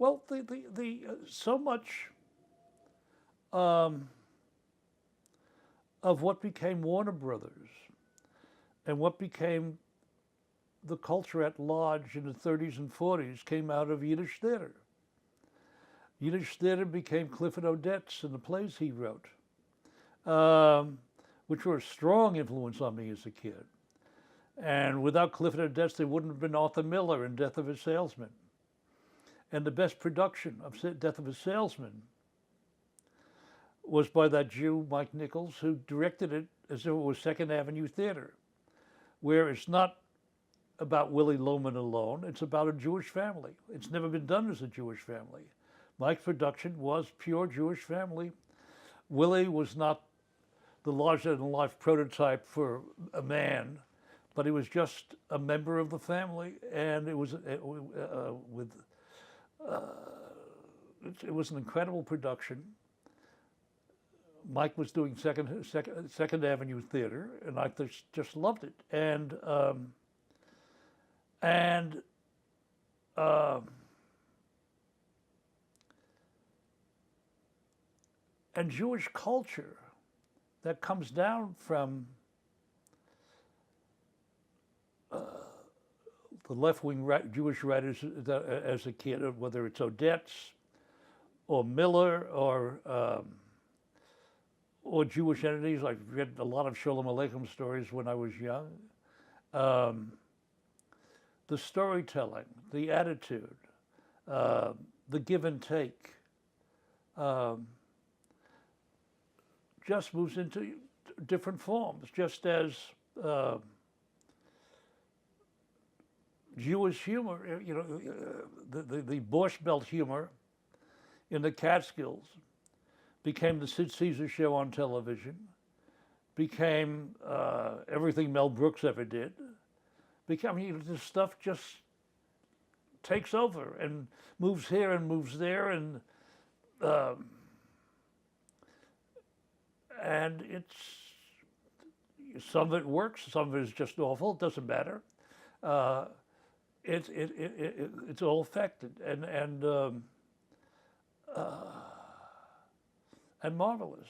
Well, so much um, of what became Warner Brothers and what became the culture at large in the 30s and 40s came out of Yiddish theater. Yiddish theater became Clifford Odets and the plays he wrote, um, which were a strong influence on me as a kid. And without Clifford Odets, there wouldn't have been Arthur Miller in Death of a Salesman. And the best production of Death of a Salesman was by that Jew, Mike Nichols, who directed it as if it was Second Avenue Theater, where it's not about Willie Loman alone, it's about a Jewish family. It's never been done as a Jewish family. Mike's production was pure Jewish family. Willie was not the larger-than-life prototype for a man, but he was just a member of the family, and it was it was an incredible production. Mike was doing Second Avenue Theater, and I just loved it. And Jewish culture that comes down from the left-wing Jewish writers as a kid, whether it's Odets or Miller or Jewish entities. I've read a lot of Sholem Aleichem stories when I was young. The storytelling, the attitude, the give and take, just moves into different forms, just as Jewish humor, the Borscht Belt humor in the Catskills became the Sid Caesar show on television, became everything Mel Brooks ever did. This stuff just takes over and moves here and moves there, and it's some of it works, some of it is just awful. It doesn't matter. It's all affected and marvelous.